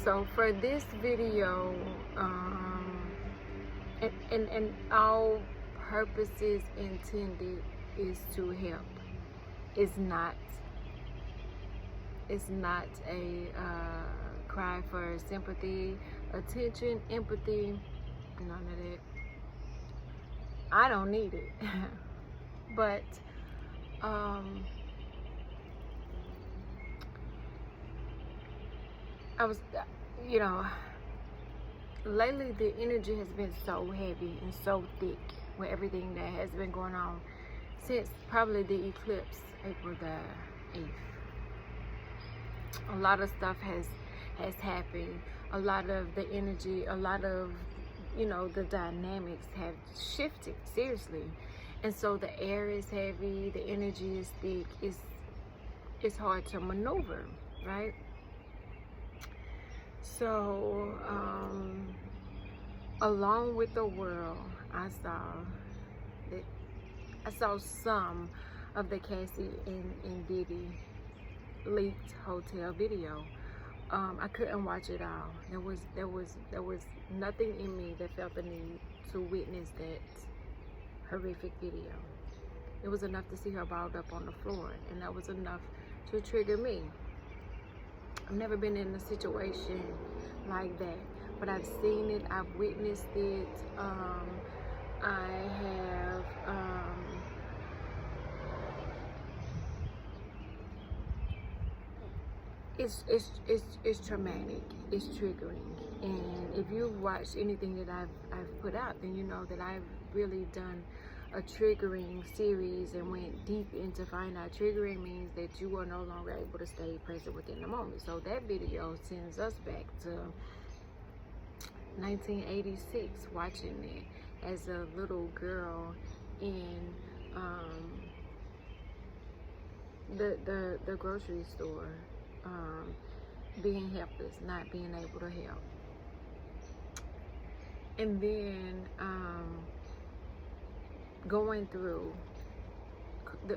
So for this video, and all purposes intended is to help. It's not a cry for sympathy, attention, empathy, none of that. I don't need it. But I was, lately the energy has been so heavy and so thick with everything that has been going on since probably the eclipse, April the 8th. A lot of stuff has happened. A lot of the energy, a lot of, the dynamics have shifted, seriously. And so the air is heavy, the energy is thick, it's hard to maneuver, right? So, along with the world, I saw some of the Cassie and Diddy leaked hotel video. I couldn't watch it all. There was nothing in me that felt the need to witness that horrific video. It was enough to see her balled up on the floor, and that was enough to trigger me. I've never been in a situation like that, but I've seen it, I've witnessed it. I have it's traumatic, it's triggering. And if you've watched anything that I've put out, then you know that I've really done a triggering series and went deep into finding out. Triggering means that you are no longer able to stay present within the moment. So that video sends us back to 1986, watching it as a little girl in the grocery store, being helpless, not being able to help. And then going through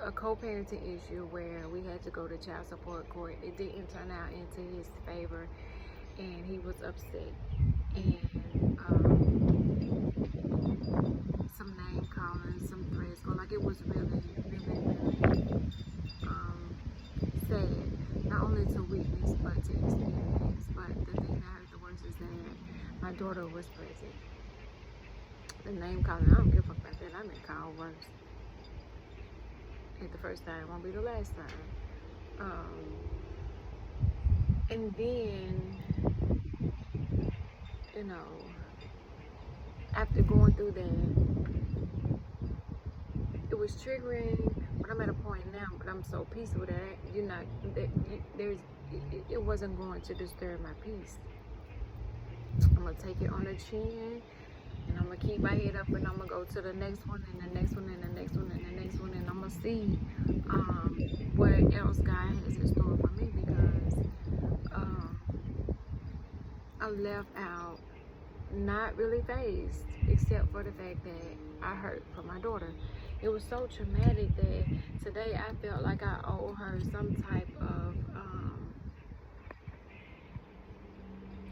a co-parenting issue where we had to go to child support court. It didn't turn out into his favor, and he was upset. And some name calling, some threats going. Like, it was really sad, not only to witness but to experience. But the thing that hurt the worst is that my daughter was present. The name calling, I don't give a fuck about that. I been called worse. Ain't the first time, won't be the last time. And then, after going through that, it was triggering. But I'm at a point now, but I'm so peaceful that it wasn't going to disturb my peace. I'm gonna take it on the chin. And I'm gonna keep my head up, and I'm gonna go to the next one, and the next one, and the next one, and the next one, and I'm gonna see what else God has in store for me, because I left out not really phased, except for the fact that I hurt for my daughter. It was so traumatic that today I felt like I owe her some type of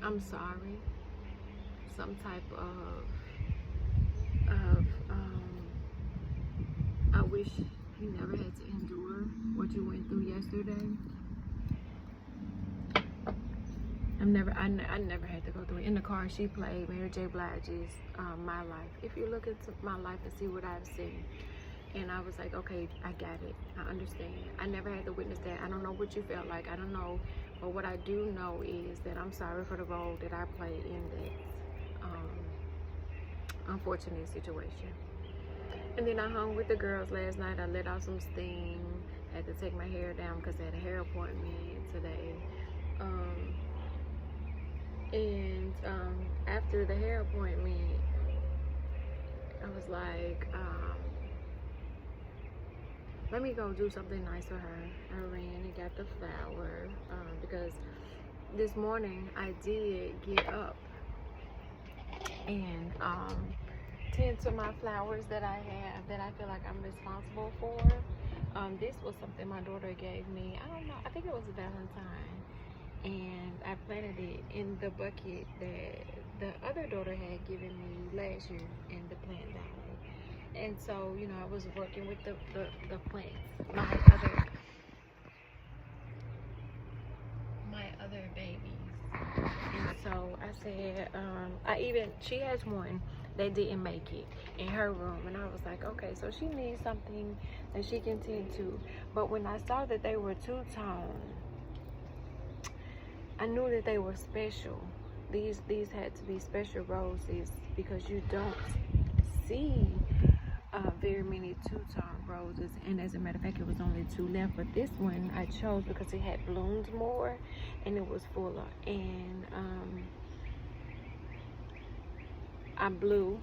I'm sorry, some type of I wish you never had to endure what you went through yesterday. I never had to go through it. In the car, she played Mary J. Blige's My Life. If you look into my life and see what I've seen, and I was like, okay, I got it. I understand. I never had to witness that. I don't know what you felt like. I don't know. But what I do know is that I'm sorry for the role that I played in that unfortunate situation. And then I hung with the girls last night. I let out some steam. Had to take my hair down because I had a hair appointment today. And after the hair appointment, I was like, let me go do something nice for her. I ran and got the flower because this morning I did get up and tend to my flowers that I have, that I feel like I'm responsible for. This was something my daughter gave me. I don't know. I think it was Valentine. and I planted it in the bucket that the other daughter had given me last year, and the plant died. And so, you know, I was working with the plants, my other babies. And so I said, she has one that didn't make it in her room, and I was like, okay, so she needs something that she can tend to. But when I saw that they were two-tone, I knew that they were special. These had to be special roses, because you don't see very many two-tone roses. And as a matter of fact, it was only 2 left. But this one I chose because it had bloomed more and it was fuller. And I blew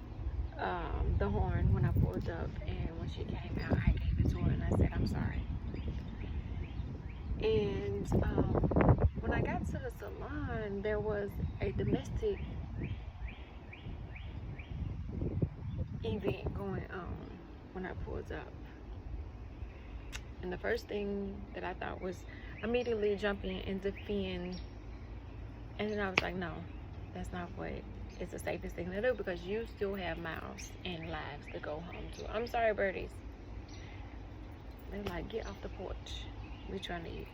the horn when I pulled up, and when she came out, I gave it to her and I said, I'm sorry. And when I got to the salon, there was a domestic event going on when I pulled up. And the first thing that I thought was immediately jump in and defend. And then I was like, no, that's not what is the safest thing to do, because you still have mouths and lives to go home to. I'm sorry, birdies. They're like, get off the porch. We're trying to eat.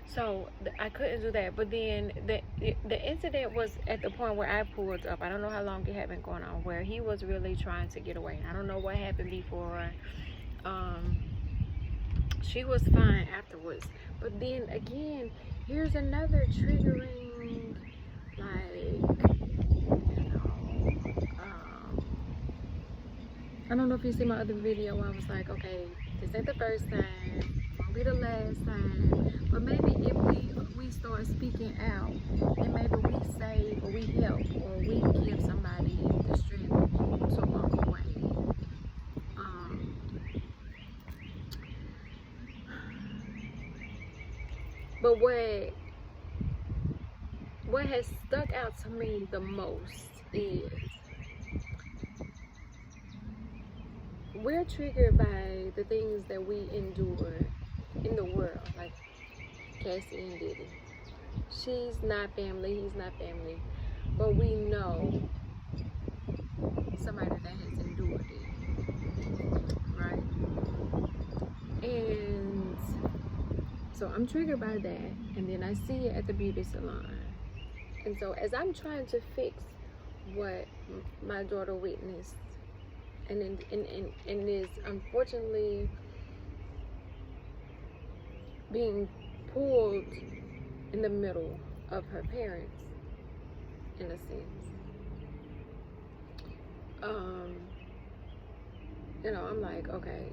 So I couldn't do that. But then the incident was at the point where I pulled up. I don't know how long it had been going on, where he was really trying to get away. I don't know what happened before. She was fine afterwards. But then again, here's another triggering, like, you know, I don't know if you see my other video where I was like, okay, this ain't the first time, won't be the last time, but maybe if we start speaking out, and maybe we say, or we help, or we give somebody the strength to walk away. But what has stuck out to me the most is we're triggered by the things that we endure in the world, like Cassie and Diddy. She's not family, he's not family, but we know somebody that has endured it, right? And so I'm triggered by that, and then I see it at the beauty salon. And so as I'm trying to fix what my daughter witnessed, and is unfortunately being pulled in the middle of her parents, in a sense, you know, I'm like, okay,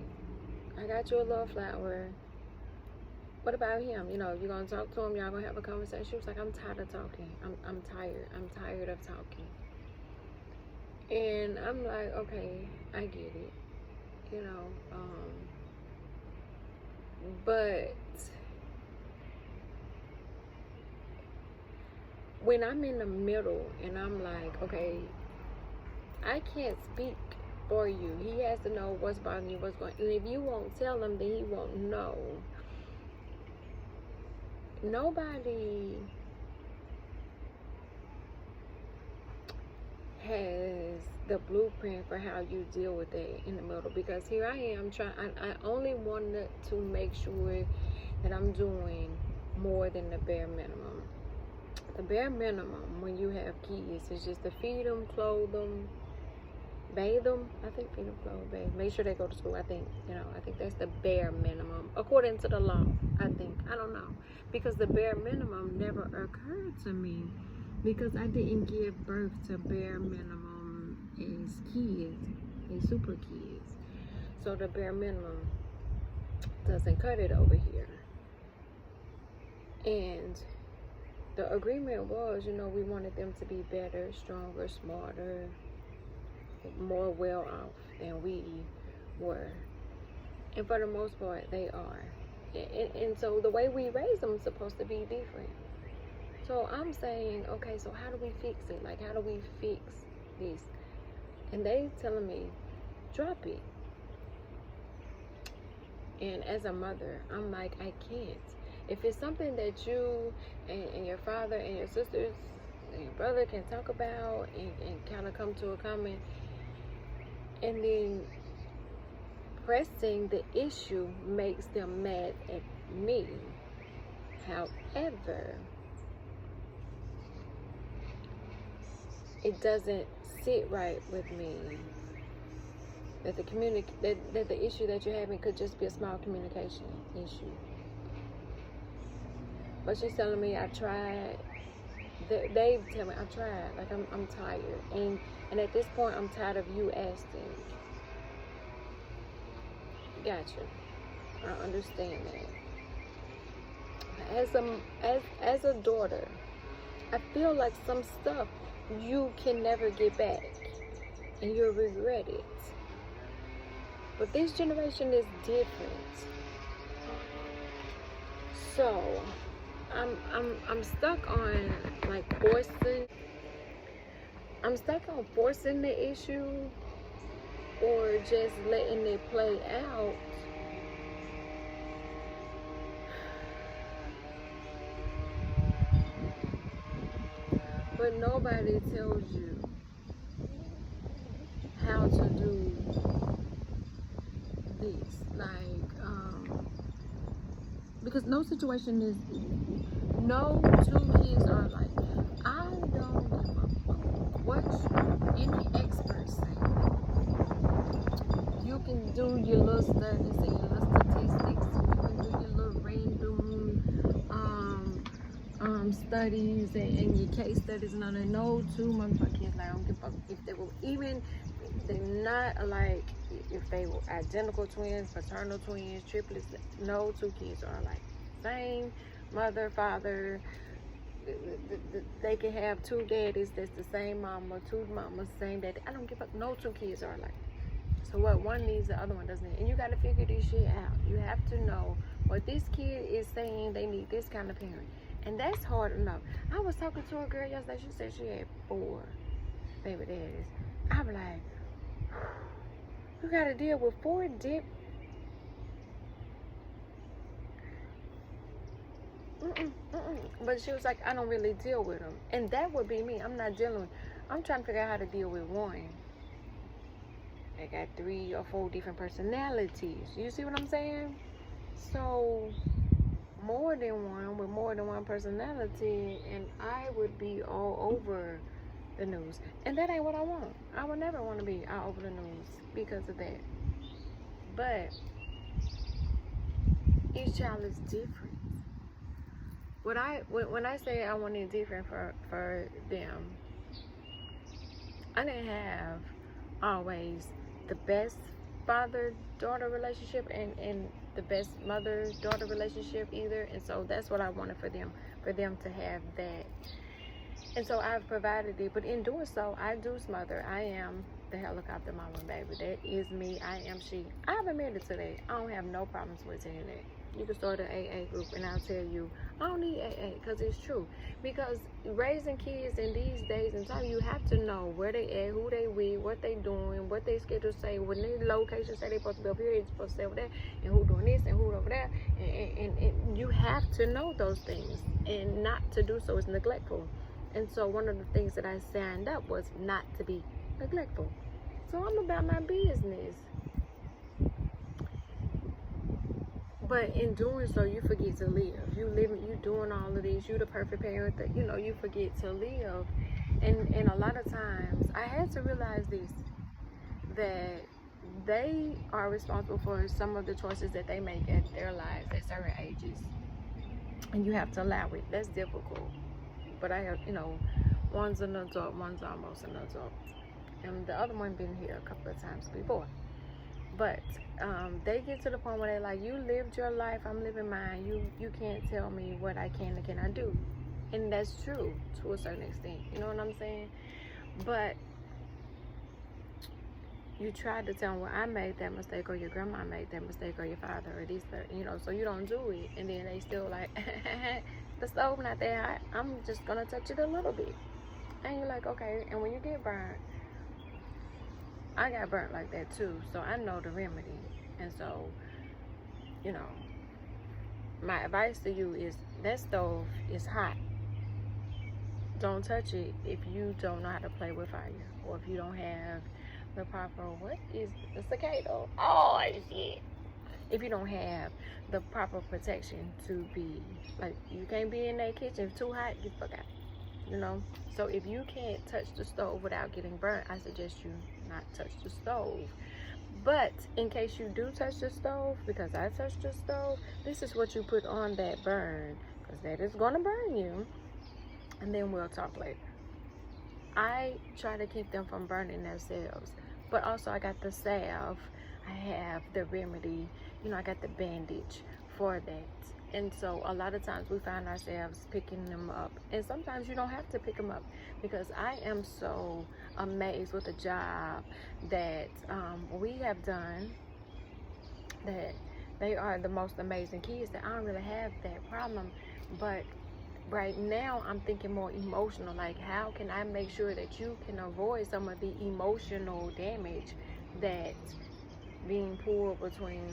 I got you a little flower. What about him? You know, you're gonna talk to him, y'all gonna have a conversation. She was like, I'm tired of talking. I'm tired of talking. And I'm like, okay, I get it. You know, but when I'm in the middle and I'm like, okay, I can't speak for you. He has to know what's bothering you, what's going on. And if you won't tell him, then he won't know. Nobody has the blueprint for how you deal with it in the middle, because here I am trying. I only wanted to make sure that I'm doing more than the bare minimum. The bare minimum when you have kids is just to feed them, clothe them, bathe them. I think feed them, clothe, bathe. Make sure they go to school. I think, you know, I think that's the bare minimum according to the law. I think, I don't know, because the bare minimum never occurred to me, because I didn't give birth to bare minimum as kids, as super kids. So the bare minimum doesn't cut it over here. And the agreement was, you know, we wanted them to be better, stronger, smarter, more well off than we were. And for the most part, they are. And so the way we raise them is supposed to be different. So I'm saying, okay, so how do we fix it? Like, how do we fix this? And they telling me, drop it. And as a mother, I'm like, I can't. If it's something that you and your father and your sisters and your brother can talk about and kind of come to a comment, and then pressing the issue makes them mad at me. However, it doesn't sit right with me that the issue that you're having could just be a small communication issue. But she's telling me I tried. They tell me I tried. Like I'm tired, and at this point I'm tired of you asking. Gotcha. I understand that. As a daughter, I feel like some stuff you can never get back, and you'll regret it. But this generation is different. So I'm stuck on like forcing. I'm stuck on forcing the issue or just letting it play out. But nobody tells you how to do this. Like, because no situation is, no two kids are like, I don't give a fuck what any experts say. You can do your little studies and your little statistics. You can do your little random studies and your case studies and all that. No two motherfucking kids, like, I don't give a fuck if they were even, they're not alike, if they were identical twins, fraternal twins, triplets. No two kids are alike. Same mother, father. They can have two daddies that's the same mama, two mamas, same daddy. I don't give a fuck. No two kids are alike. So what one needs, the other one doesn't need. And you got to figure this shit out. You have to know what this kid is saying. They need this kind of parent. And that's hard enough. I was talking to a girl yesterday. She said she had 4 baby daddies. I was like, you got to deal with 4 dip. But she was like, I don't really deal with them. And that would be me. I'm not dealing with, I'm trying to figure out how to deal with one. I got 3 or 4 different personalities. You see what I'm saying? So more than one with more than one personality, and I would be all over the news. And that ain't what I want. I would never want to be all over the news because of that. But each child is different. When I say I want it different for them, I didn't have always the best father-daughter relationship and the best mother-daughter relationship either. And so that's what I wanted for them to have that. And so I've provided it, but in doing so, I do smother. I am the helicopter mama, baby. That is me. I am she. I've admitted to that. I don't have no problems with saying that. You can start an AA group and I'll tell you, I don't need AA, because it's true. Because raising kids in these days and time, you have to know where they at, who they with, what they doing, what they schedule say, when their location say they supposed to be up here, they supposed to stay over there, and who doing this and who over there. And you have to know those things, and not to do so is neglectful. And so one of the things that I signed up was not to be neglectful. So I'm about my business. But in doing so, you forget to live. You doing all of this. You the perfect parent that, you forget to live. And a lot of times, I had to realize this, that they are responsible for some of the choices that they make at their lives at certain ages. And you have to allow it. That's difficult. But I have, one's an adult, one's almost an adult. And the other one been here a couple of times before. But they get to the point where they're like, you lived your life, I'm living mine. You can't tell me what I can and cannot do. And that's true to a certain extent. You know what I'm saying? But you tried to tell them, well, I made that mistake, or your grandma made that mistake, or your father, or this, so you don't do it. And then they still like, the stove not that hot, I'm just gonna touch it a little bit. And you're like, okay. And when you get burned, I got burnt like that too, so I know the remedy. And so, my advice to you is that stove is hot. Don't touch it if you don't know how to play with fire, or if you don't have the proper, what is the cicada? Oh shit. If you don't have the proper protection to be, like, you can't be in that kitchen. If it's too hot, get the fuck out. You know? So if you can't touch the stove without getting burnt, I suggest you not touch the stove. But in case you do touch the stove, because I touched the stove, this is what you put on that burn, because that is going to burn you. And then we'll talk later. I try to keep them from burning themselves. But also I got the salve. I have the remedy. You know, I got the bandage for that. And so a lot of times we find ourselves picking them up. And sometimes you don't have to pick them up, because I am so amazed with the job that we have done, that they are the most amazing kids, that I don't really have that problem. But right now I'm thinking more emotional, like how can I make sure that you can avoid some of the emotional damage that being pulled between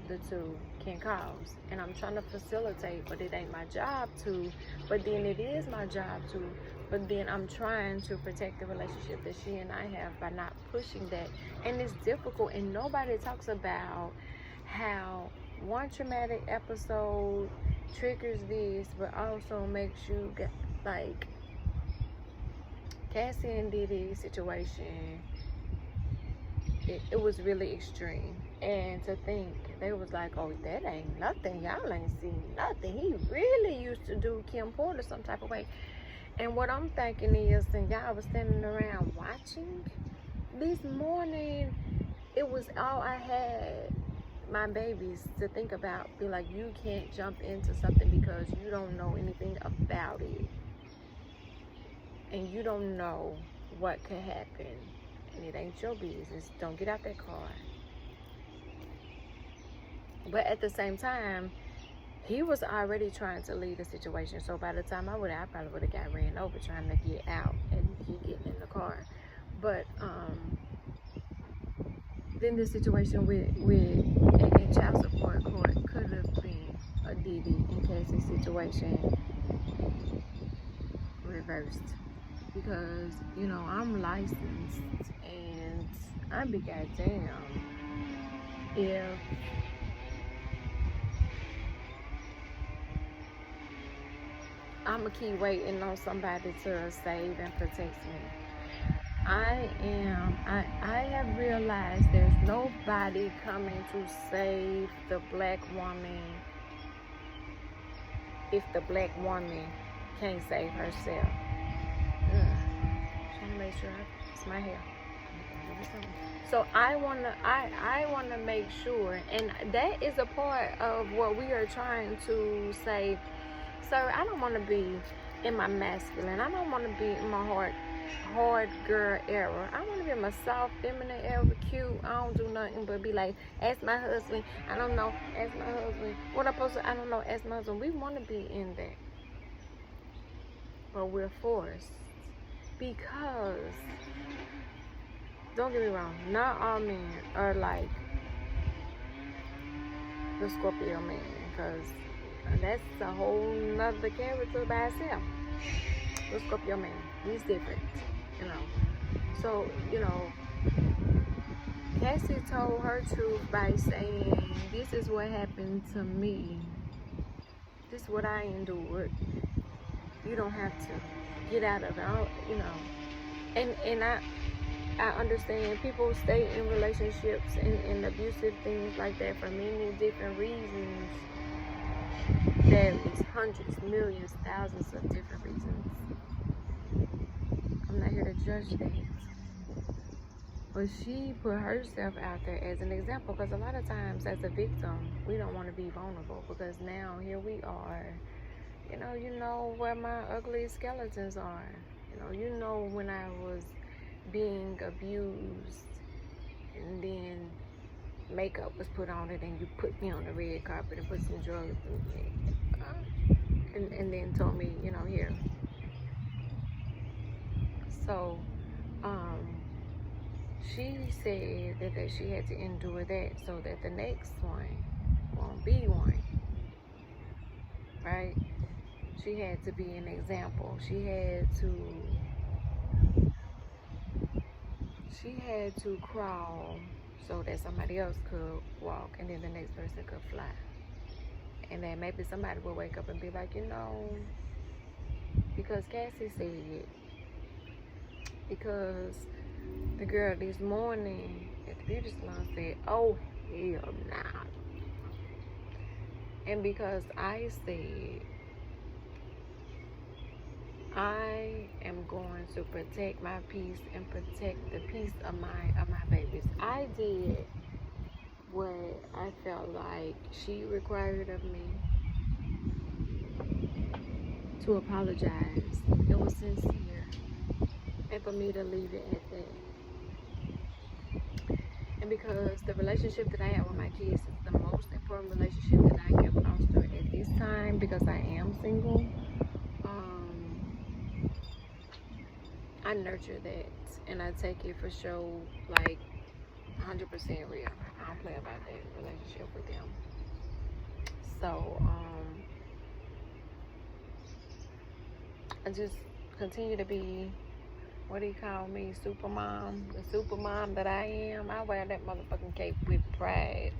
the two can cause. And I'm trying to facilitate, but it ain't my job to, but then it is my job to, but then I'm trying to protect the relationship that she and I have by not pushing that. And it's difficult, and nobody talks about how one traumatic episode triggers this, but also makes you get, like, Cassie and Diddy's situation, it was really extreme. And to think, they was like, oh, that ain't nothing, y'all ain't seen nothing, he really used to do Kim Porter some type of way. And what I'm thinking is, and y'all was standing around watching this morning, it was all I had my babies to think about. Be like, you can't jump into something because you don't know anything about it, and you don't know what could happen, and it ain't your business. Don't get out that car. But at the same time, he was already trying to lead the situation. So by the time I probably would have got ran over trying to get out, and he getting in the car. But then the situation with a child support court could have been a Diddy and Cassie situation reversed. Because, you know, I'm licensed, and I'd be goddamn if I'ma keep waiting on somebody to save and protect me. I have realized there's nobody coming to save the black woman if the black woman can't save herself. Trying to make sure it's my hair. So I wanna make sure, and that is a part of what we are trying to say. Sir, I don't want to be in my masculine. I don't want to be in my hard girl era. I want to be in my soft feminine era, cute. I don't do nothing but be like, ask my husband. I don't know. Ask my husband. What I'm supposed to, I don't know. Ask my husband. We want to be in that, but we're forced, because don't get me wrong, not all men are like the Scorpio man, because that's a whole nother character by itself. The Scorpio man, he's different, you know. So, you know, Cassie told her truth by saying, this is what happened to me. This is what I endured. You don't have to get out of it, you know. And I understand people stay in relationships and abusive things like that for many different reasons. There is hundreds, millions, thousands of different reasons. I'm not here to judge that. But she put herself out there as an example, because a lot of times as a victim, we don't want to be vulnerable, because now here we are. You know where my ugly skeletons are. You know when I was being abused, and then makeup was put on it, and you put me on the red carpet and put some drugs in me, and then told me, here. So she said that she had to endure that so that the next one won't be one. right? She had to be an example. She had to crawl so that somebody else could walk, and then the next person could fly. And then maybe somebody will wake up and be like, because Cassie said, because the girl this morning at the beauty salon said, oh, hell nah. And because I said, I am going to protect my peace and protect the peace of my babies. I did what I felt like she required of me, to apologize. It was sincere, and for me to leave it at that. And because the relationship that I have with my kids is the most important relationship that I can foster at this time, because I am single, I nurture that, and I take it for show, like 100% real. I don't play about that relationship with them. So I just continue to be, what do you call me, super mom, the super mom that I am. I wear that motherfucking cape with pride.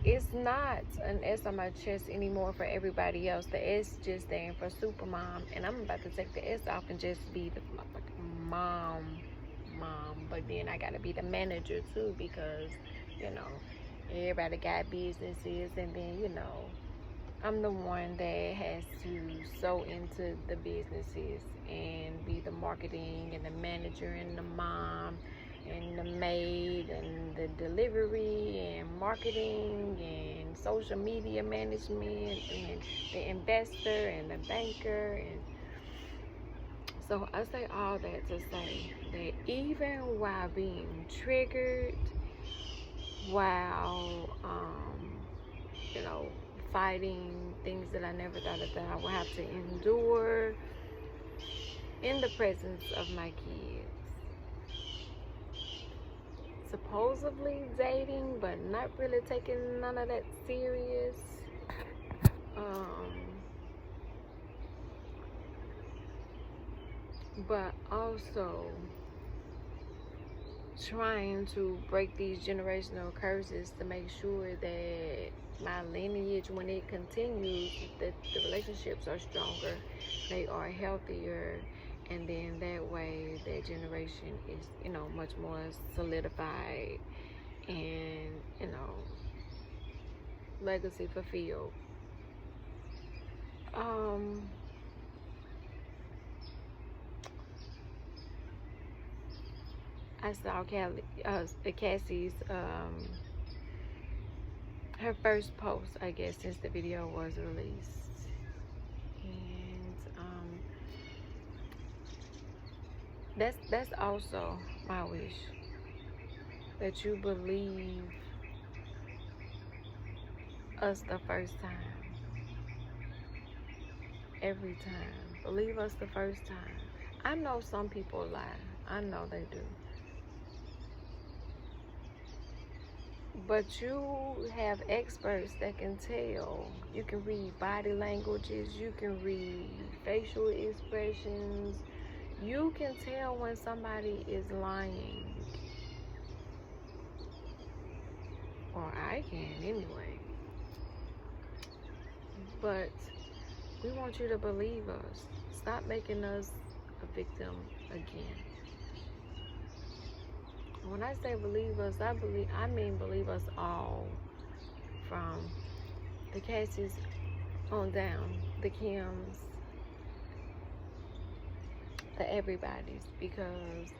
It's not an S on my chest anymore for everybody else. The S just stands for super mom, and I'm about to take the S off and just be the motherfucking mom. But then I gotta be the manager too, because everybody got businesses, and then I'm the one that has to sew into the businesses and be the marketing and the manager and the mom and the maid and the delivery and marketing and social media management and the investor and the banker. And so I say all that to say that even while being triggered, while fighting things that I never thought that I would have to endure in the presence of my kids, supposedly dating but not really taking none of that serious, but also trying to break these generational curses to make sure that my lineage, when it continues, that the relationships are stronger, they are healthier, and then that way that generation is much more solidified and legacy fulfilled. I saw Cassie's her first post, I guess, since the video was released, and that's also my wish, that you believe us the first time, every time. Believe us the first time. I know some people lie. I know they do. But you have experts that can tell. You can read body languages. You can read facial expressions. You can tell when somebody is lying. Or I can anyway. But we want you to believe us. Stop making us a victim again. When I say believe us, I mean believe us all, from the Cassies on down, the Kims, the everybody's, because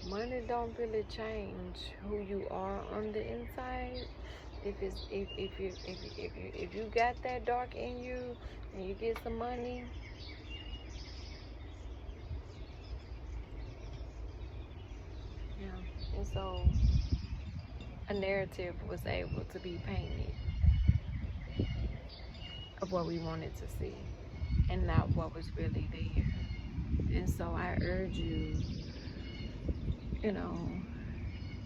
money don't really change who you are on the inside. If you got that dark in you and you get some money, yeah. And so a narrative was able to be painted of what we wanted to see and not what was really there. And so I urge you,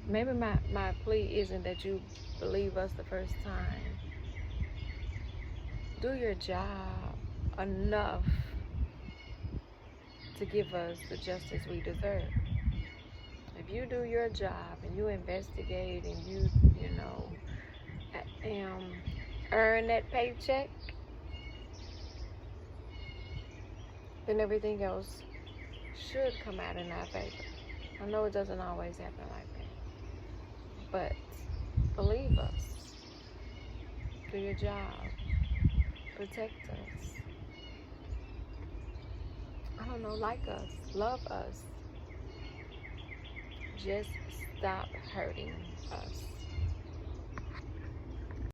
maybe my plea isn't that you believe us the first time, do your job enough to give us the justice we deserve. If you do your job and you investigate and you know, earn that paycheck, then everything else should come out in our favor. I know it doesn't always happen like that, but believe us. Do your job. Protect us. I don't know, like us, love us. Just stop hurting us.